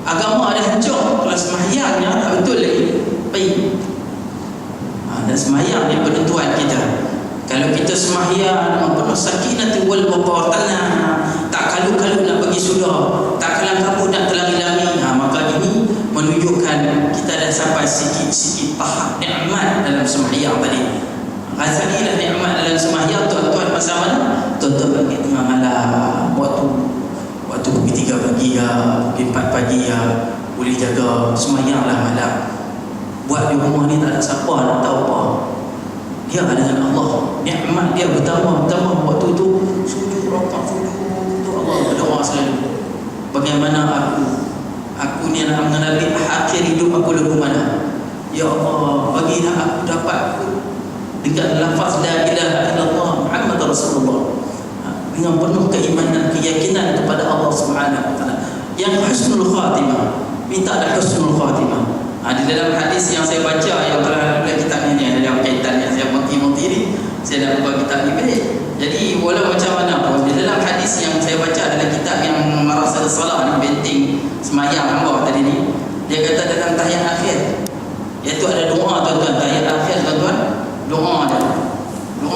Agama ada hancur kalau sembahyangnya tak betul lagi. Baik. Dan sembahyang ni penentuan kita. Kalau kita sembahyang penuh sakinah wal waqar, tenang, tak kalu-kalu nak pergi sudah, tak kelang-kabut nak terlari-lari, maka ini menunjukkan kita dah sampai sikit-sikit tahap nikmat dalam sembahyang tadi. Rasailah nikmat dalam sembahyang tuan-tuan masa mana? Tuan-tuan bagi tengah malam, waktu pukul 3 pagi pukul 4 pagi boleh jaga sembahyanglah malam. Buat di rumah ni tak ada siapa nak tahu apa. Dia dengan Allah, nikmat dia bertambah waktu tu sujud rakaat sujud Allah berdoa selalu. Bagaimana aku ni nak menghadapi akhir hidup aku lagu mana? Ya Allah, bagilah aku dapat dengan lafaz la ilaha illallah Muhammad Rasulullah, dengan penuh keimanan, keyakinan kepada Allah Subhanahu wa taala, yang husnul khatimah, minta ada husnul khatimah. Di dalam hadis yang saya baca, yang telah ada kitab ini, dalam kaitan yang saya monti ni, saya dah buka kitab ni balik. Jadi walau macam mana pun, di dalam hadis yang saya baca adalah kitab yang Marasil Salah ni, penting semayang hamba tadi ni, dia kata dalam tahiyat akhir, iaitu ada doa tuan-tuan, tahiyat akhir tuan-tuan, doa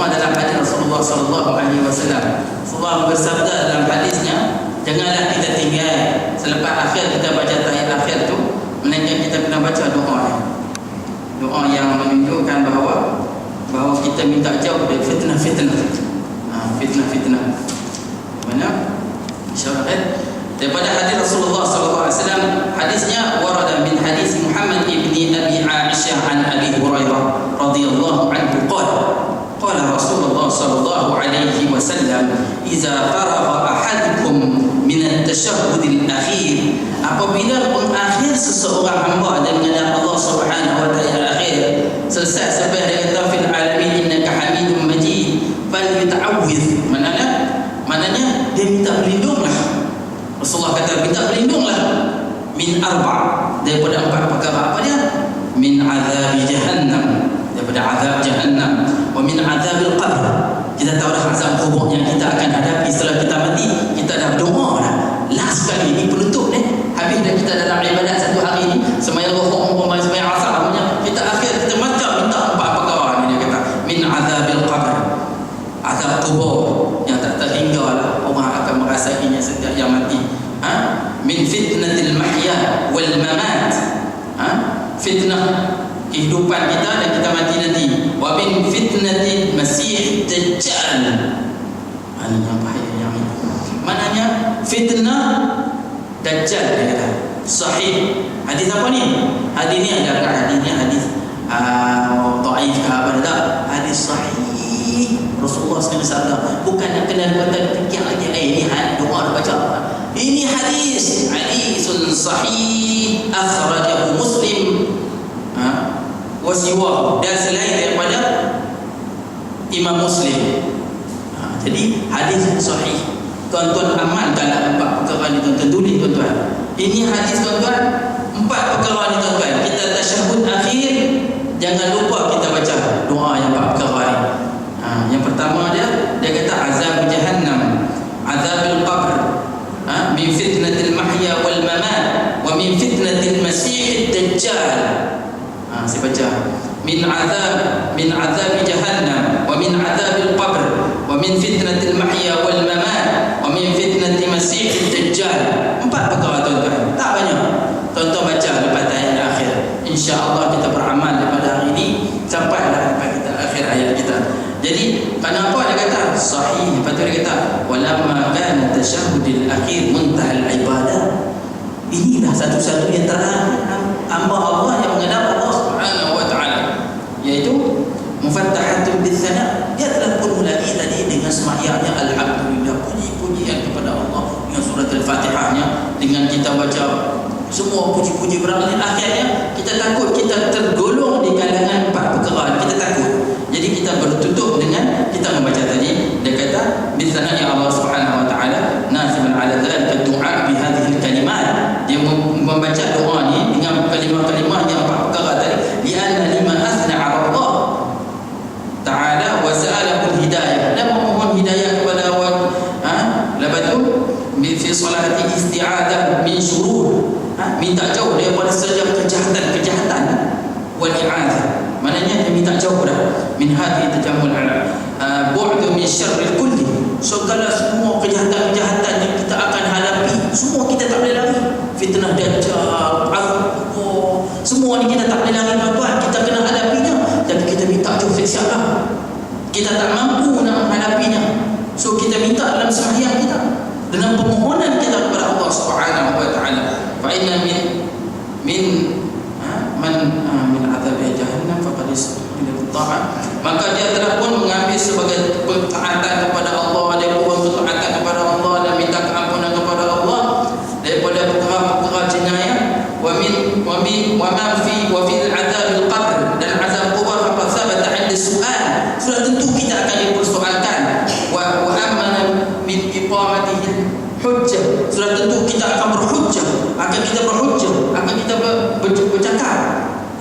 dalam hadis Rasulullah sallallahu alaihi wasallam. Rasulullah bersabda dalam hadisnya, janganlah kita tinggal selepas akhir kita baca tahiyat akhir tu, melainkan kita kena baca doa yang menunjukkan bahawa kita minta jauh dari fitnah. Mana? Syarat daripada hadis Rasulullah sallallahu alaihi wasallam, hadisnya warada min hadis Muhammad ibni Abi Aisyah an Abi Hurairah radhiyallahu anhu qala Rasulullah sallallahu alaihi wasallam, idza faragha ahadukum min at-tashahhud al-akhir, apabila mengakhir seseorang hamba dengan Allah Subhanahu wa taala akhir, selesai sampai dengan tafil alamin innaka hamidum majid, fal yata'awwidh, maknanya dia minta berlindunglah. Rasulullah kata minta berlindunglah min arba', daripada 4 perkara. Apa dia? Min azab jahannam, daripada azab jahannam, wa min azabil qabr. Kita tahu dah azab kubur yang kita akan hadapi setelah kita mati. Kita dah berdoa dah. Last sekali ni penutup ni. Habis dah kita dalam ibadat satu hari ni, sembahyang zuhur, sembahyang asar, kita akhir kita minta 4 perkara ni. Dia kata min azabil qabr, azab kubur yang tak terhingga lah, orang akan merasainya setiap yang mati. Min fitnatil mahya wal mamat, fitnah kehidupan kita dan kita mati nanti. Wa min fitnatil masih dajjal, yang bahaya yang ini. Maknanya fitnah dajjal, dia kata. Sahih. Hadis apa ni? Hadis ni adalah hadisnya hadis dhaif ke apa tak? Hadis sahih. Rasulullah SAW bukan nak kena kata fikir lagi. Ini hadis doa baca. Ini hadis sahih akhrajahu Muslim wa siwahu, dan selain daripada Imam Muslim. Jadi hadis sahih. Tuan-tuan amalkanlah 4 perkara ni tuan-tuan. Tulis tuan-tuan. Ini hadis tuan-tuan. 4 perkara ni tuan-tuan. Kita tasyahud akhir, jangan lupa kita baca doa yang 4 perkara ni. Yang pertama dia kata azab jahannam, azabil qabr, min fitnatil mahya wal mamat, wa min fitnatil masih dajjal. Saya baca min azab jahannam, wa min azabil qabr, wa min fitnatil mahya wal mamat, wa min fitnatil masih dajjal. 4 perkara tuan-tuan. Tak banyak. Tuan-tuan baca lepas ayat akhir. Insya-Allah kita beramal daripada hari ini sampailah sampai kita akhir ayat kita. Jadi kenapa dia kata sahih? Lepas tu dia kata walamma kana tasyahudul akhir muntahal ibadah. Inilah satu-satunya terakhir hamba Allah yang mengenal Allah Subhanahu wa taala, iaitu mufattahatun bisana. Dia telah pun mulai tadi dengan sembahyangnya alhamdulillah, puji-pujian kepada Allah dengan surah al-Fatihahnya, dengan kita baca semua puji-puji beramai. Akhirnya kita takut kita tergolong di kalangan 4 perkara. Kita takut. Jadi kita bertutup dengan kita membaca tadi. Dia kata bisana'i Allah Subhanahu wa taala naziman ala dzalika du'a bi hadhihi kalimat. Dia membaca doa ni dengan kalimah-kalimah yang 4 perkara tadi. Lianna liman asna 'ala Allah taala wa sa'alahu al-hidayah. Dan memohon hidayah kepada Allah. Lepas tu fi salati isti'adah min syurur. Minta jauh daripada sejak kejahatan wal i'adzah. Maknanya dia minta jauh dah min hadhi tajammul bu'du min syarril kulli. Segala semua kejahatan-kejahatan yang kita akan hadapi, semua kita tak boleh lari. Fitnah dajjal, azab kubur, semua ni kita tak boleh lari tuan-tuan. Kita kena hadapinya. Tapi kita minta jauh siap-siaplah. Kita tak mampu nak menghadapinya. So kita minta dalam sembahyang kita, dengan permohonan kita kepada Allah Subhanahu wa taala. Fa inna min azab jahannam faqad istaqbala ta'at. Maka dia telah pun mengambil sebagai taatan kepada Allah, dia pun taatan kepada Allah dan minta keampunan kepada Allah daripada perkara-perkara jenayah. Wa fi al-'adzabil qabr, dan azab kubur apa sabata 'inda su'al. Sudah tentu kita akan dipersoalkan. Wa amana min iqamatihi hujjah. Sudah tentu kita akan berhujjah, akan kita bercakap.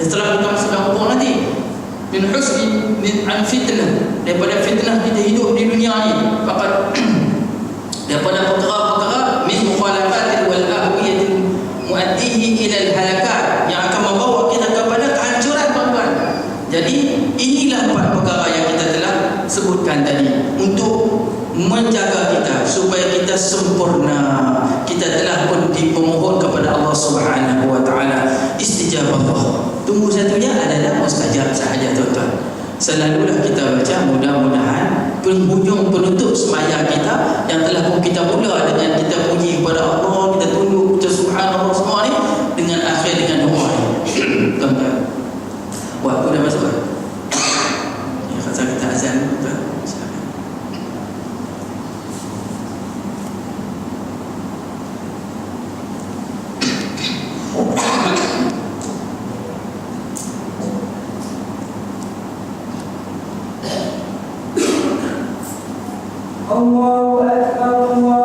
Setelah kita masuk dalam kubur nanti, min husni min an fitnah, daripada fitnah kita hidup di dunia ni, faqad daripada perkara-perkara min mukhalafatil wal ahwiyatil muaddihi ila al halakat, yang akan membawa kita kepada kehancuran tuan-tuan. Jadi inilah 4 perkara yang kita telah sebutkan tadi untuk menjaga kita supaya kita sempurna. Kita telah pun dipemohon kepada Allah Subhanahu wa taala istijabah Allah. Tunggu satunya adalah mustajab sahaja tuan-tuan. Selalulah kita baca, mudah-mudahan penghujung penutup sembahyang kita yang telah pun kita mula dengan kita puji kepada Allah, kita tunduk, kita subhanallah semua ni, dengan akhir dengan doa ni. Tuan-tuan, waktu dah masuk kan? Ya, kata kita azan tuan. Allahu Akbar, Allah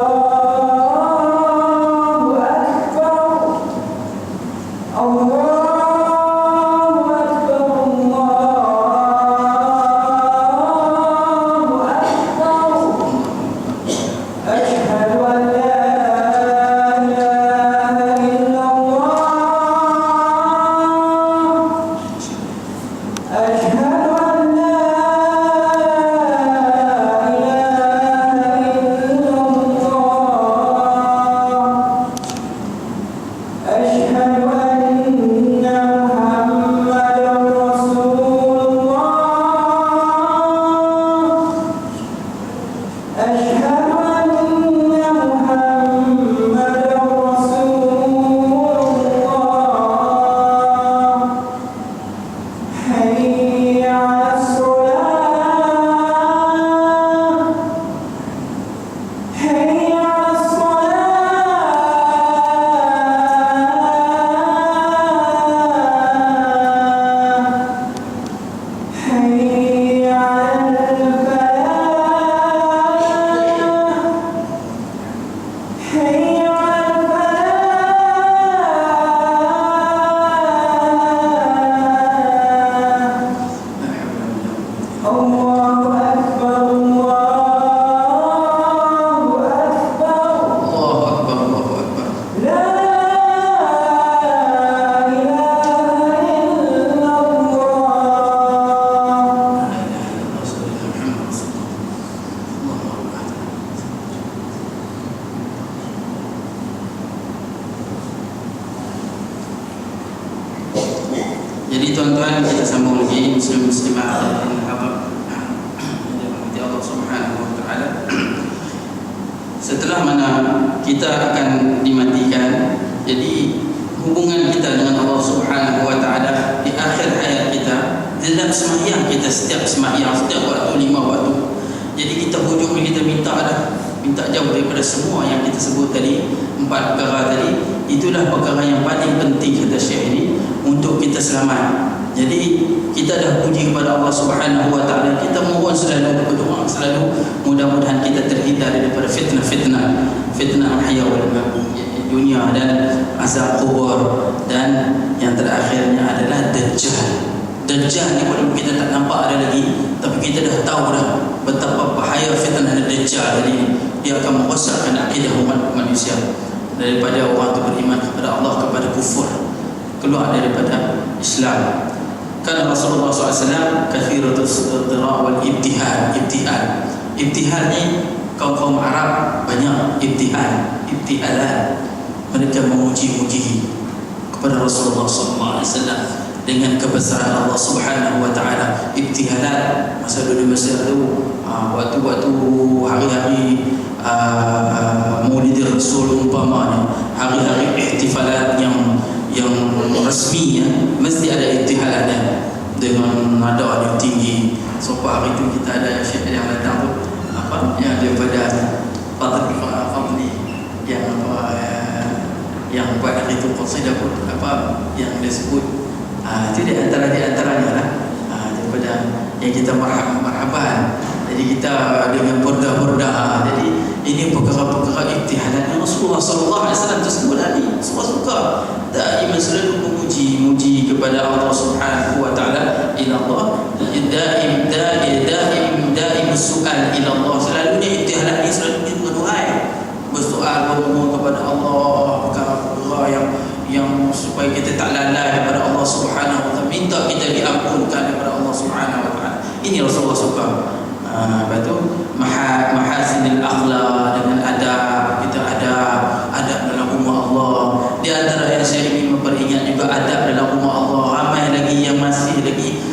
Jadi tuan-tuan, kita sambung lagi muslim-muslimat dan Allah Subhanahu wa taala. Setelah mana kita akan dimatikan, jadi hubungan kita dengan Allah Subhanahu wa taala di akhir hayat kita, dalam sembahyang kita, setiap sembahyang, setiap waktu, 5 waktu. Jadi kita hujung kita minta jauh daripada semua yang kita sebut tadi, 4 perkara tadi. Itulah perkara yang paling penting kata Syekh ini untuk kita selamat. Jadi kita dah puji kepada Allah Subhanahu wa taala, kita mohon selalu, berdoa selalu, mudah-mudahan kita terhindar daripada fitnah mahya wal dunia dan azab kubur, dan yang terakhirnya adalah Dajjal. Dajjal ni walaupun kita tak nampak ada lagi, tapi kita dah tahu dah betapa bahaya fitnah Dajjal ini. Dia akan merosakkan akidah umat manusia, daripada orang itu beriman kepada Allah kepada kufur, keluar daripada Islam. Kan Rasulullah SAW kathiratus idra' wal ibtihal. Ibtihal ni kaum Arab banyak ibtihalan. Mereka memuji-muji kepada Rasulullah SAW dengan kebesaran Allah Subhanahu wa taala. Ibtihalan masa dulu Mesir tu, waktu-waktu hari-hari Maulid Rasul umpamanya, hari-hari ihtifalat yang resmi ya, mesti ada ibtihalannya dengan nada yang tinggi. So hari itu kita ada syekh yang datang tu yang daripada Fadli yang buat hari itu qasidah pun yang disebut itu di antaranya lah, daripada yang kita marhaban. Jadi kita dengan burda-burda. Jadi ini perkara-perkara ibtihalan yang Rasulullah SAW tersebut ni suka daiman selalu memuji kepada Allah Subhanahu wa taala. Ila Allah daim su'al ila Allah. Selalunya ibtihalan ni selalu berdoa, bersoal, bermohon kepada Allah perkara-perkara yang supaya kita tak lalai kepada Allah Subhanahu wa taala, minta kita diampunkan kepada Allah Subhanahu wa taala. Ini Rasulullah suka. Lepas tu mahasinil akhlak, dengan adab. Kita adab dalam rumah Allah. Di antara yang saya ingin memperingat juga adab dalam rumah Allah. Ramai lagi yang masih lagi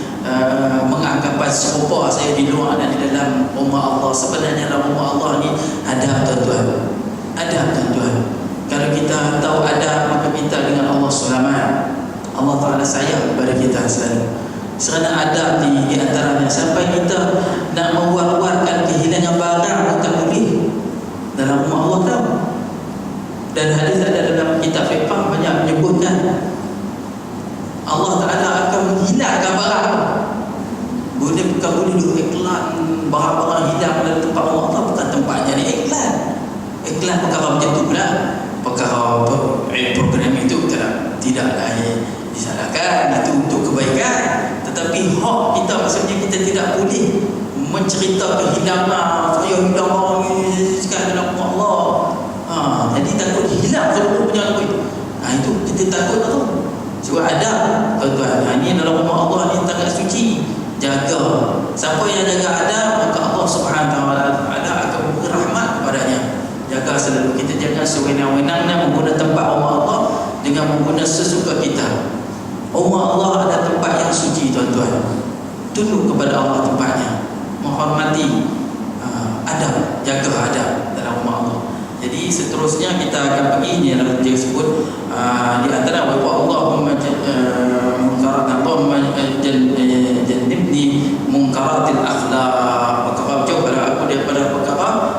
menganggapan serupa saya di luar dan di dalam rumah Allah. Sebenarnya dalam rumah Allah ni adab tuan-tuan. Kalau kita tahu adab, maka kita dengan Allah selamat. Allah Ta'ala sayang kepada kita selalu. Kerana adab ni di antaranya, sampai kita nak mewar-warkan kehilangan barang pun tak boleh dalam rumah Allah tahu. Dan hadis ada dalam kitab fiqh banyak menyebutkan Allah Ta'ala akan menghilangkan barang. Bukan boleh duduk iklan barang-barang hilang dalam tempat Allah Allah, bukan tempatnya ni iklan perkara macam tu pula. Perkara program itu tidaklah disalahkan, itu untuk kebaikan. Tetapi hak kita, maksudnya kita tidak boleh mencerita kehilangan, saya hilang barang ni sekarang dalam rumah Allah. Jadi takut hilang seluruh punya duit. Itu kita takut tu. Sebab ada tuan-tuan, ini dalam rumah Allah ni sangat suci. Jaga. Siapa yang jaga adab, maka Allah Subhanahu wa taala akan memberi rahmat kepadanya. Jaga selalu, kita jangan sewenang-wenangnya menggunakan tempat rumah Allah dengan menggunakan sesuka kita. Rumah Allah ada tempat yang suci tuan-tuan. Tunduk kepada Allah tempatnya, menghormati adab, jaga adab dalam rumah Allah. Jadi seterusnya kita akan pergi, ini adalah dia sebut di antara wa Allahumma jannibni munkaratil akhlaq. Perkara jauh aku daripada perkara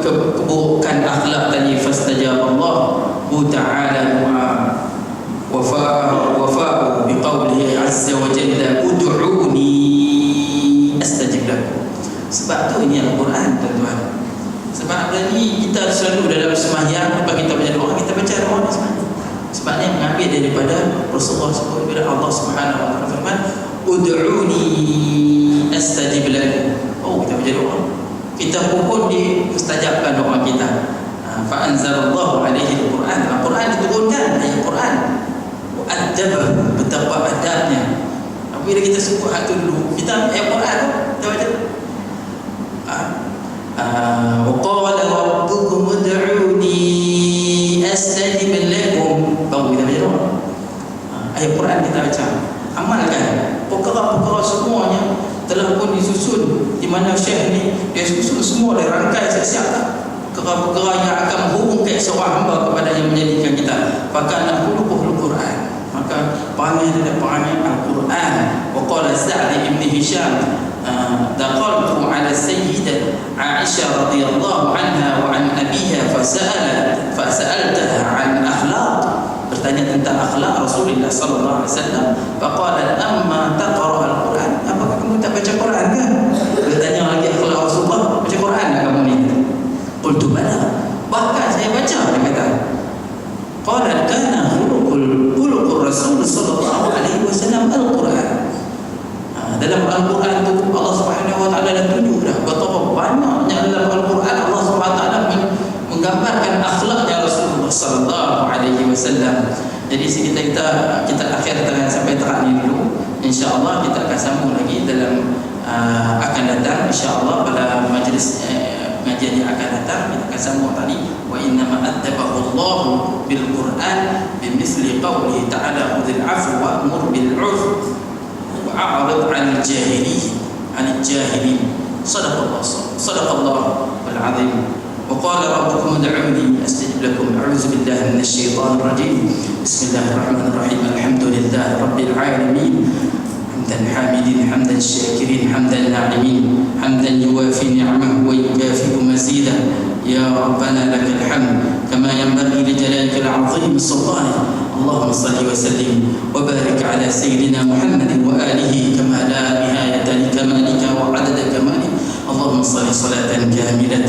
keburukan akhlak tadi. Fastajaba Allah ta'ala du'a wafa'u biqawlihi azza wa jalla ud'uni astajib lakum. Sebab tu ini Al-Quran tuan-tuan. Sebab ni kita selalu dalam sembahyang, lepas kita baca doa, kita baca doa ni sembahyang. Sebabnya mengambil daripada Rasulullah SAW, daripada Allah Subhanahu wa taala firman ud'uni astajib lakum. Kita baca doa, kita pun dimustajabkan doa kita. Fa anzalallahu alaihi al-Quran. Al-Quran diturunkan, ayat Quran. Adab, betapa adabnya. Bila kita sebut hak tu dulu, kita ayat Quran kita baca. Wa qala rabbukum ud'uni astajib lakum. Baru kita baca doa. ayat Quran kita baca, amalkan. Perkara-perkara semuanya telah pun disusun, di mana Syekh ni dia susun semua, dia rangkai siap-siap perkara-perkara yang akan menghubungkan seorang hamba kepada yang menjadikan kita fakana khuluquhul Quran, maka perangai dia perangai Al-Quran. Wa qala Sa'd ibn Hisham daqaltu ala sayyidah Aisyah radhiyallahu anha wa an abiha fasa'altaha an akhlaq, bertanya tentang akhlak Rasulullah sallallahu alaihi wasallam. Faqala amma taqra al-Quran, apakah kamu tak baca Quran ke? Bertanya lagi akhlak Rasulullah, baca Quran tak kamu ni? Qultu bala, bahkan saya baca, dia kata. Qala kana khuluqur Rasul sallallahu alaihi wasallam al-Quran. Dalam Al-Quran tu Allah Subhanahu wa taala dah tunjuk dah betapa banyaknya dalam Al-Quran Allah Subhanahu wa taala menggambarkan akhlaknya Rasulullah sallallahu alaihi wasallam. Jadi kita akhirkan sampai tahap ini dulu. Insya-Allah kita akan sambung lagi dalam akan datang insya-Allah pada majlis pengajian yang akan datang. Kita akan sambung tadi wa inna ma addabahu Allah bil Quran bimithli qawlihi ta'ala khudhil 'afwa wa'mur bil 'urf wa'rid 'anil jahilin. Sadaqallahul 'azim. وقال ربكم ادعوني استجب لكم. اعوذ بالله من الشيطان الرجيم. بسم الله الرحمن الرحيم. الحمد لله رب العالمين حمدا حامدين حمدا شاكرين حمدا ناعمين حمدا يوافي نعمه ويكافئ مزيدا. يا ربنا لك الحمد كما ينبغي لجلالك العظيم سلطانك. اللهم صل وسلم وبارك على سيدنا محمد وآله كما لا نهاية لكمالك وعدد كمالك. اللهم صل صلاة كاملة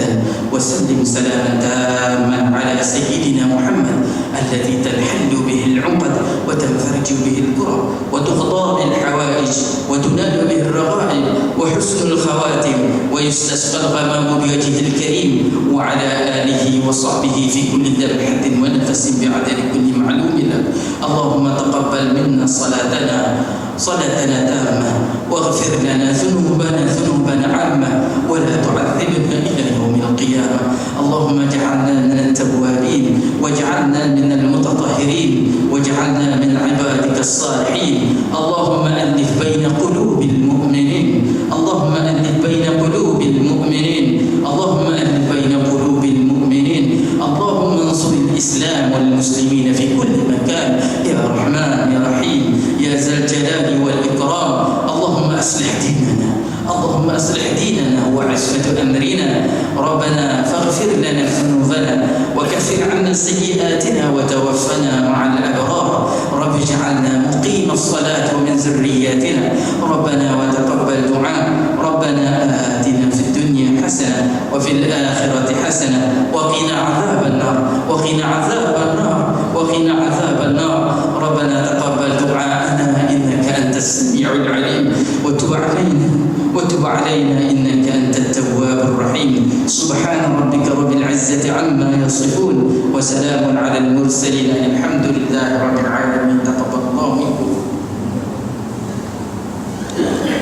وسلم سلاما تاما على سيدنا محمد الذي تنحل به العقد وتنفرج به الكرب وتقضى به الحوائج وتنال به الرغائب وحسن الخواتم ويستسقى الغمام بوجهه الكريم وعلى آله وصحبه في كل ذبحة ونفس بعدد كل معلوم لك. اللهم تقبل منا صلاتنا تامة واغفر لنا ذنوبنا عامة ولا تعذبنا إلى يوم القيامة. اللهم اجعلنا من التوابين واجعلنا من المتطهرين واجعلنا من عبادك الصالحين. اللهم ألف بين قلوب المؤمنين. اللهم ألف بين قلوب المؤمنين. اللهم ألف بين قلوب المؤمنين. اللهم انصر الإسلام والمسلمين في كل مكان يا رحمن يا رحيم يا ذا الجلال والإكرام. اللهم أصلح ديننا. اللهم أصلح ديننا وعصمة أمرنا. ربنا فاغفر لنا ذنوبنا وكفر عنا سيئاتنا وتوفنا مع الأبرار. رب اجعلنا مقيم الصلاة ومن ذرياتنا. ربنا وتقبل دعاء. ربنا آتنا في الدنيا حسنة وفي الآخرة حسنة وقنا عذاب النار وقنا عذاب النار وقنا عذاب النار. ربنا تقبل دعاءنا إنك أنت السميع العليم وتب علينا إنك أنت التواب الرحيم. سبحان ربك رب العزة عما يصفون وسلام على المرسلين. الحمد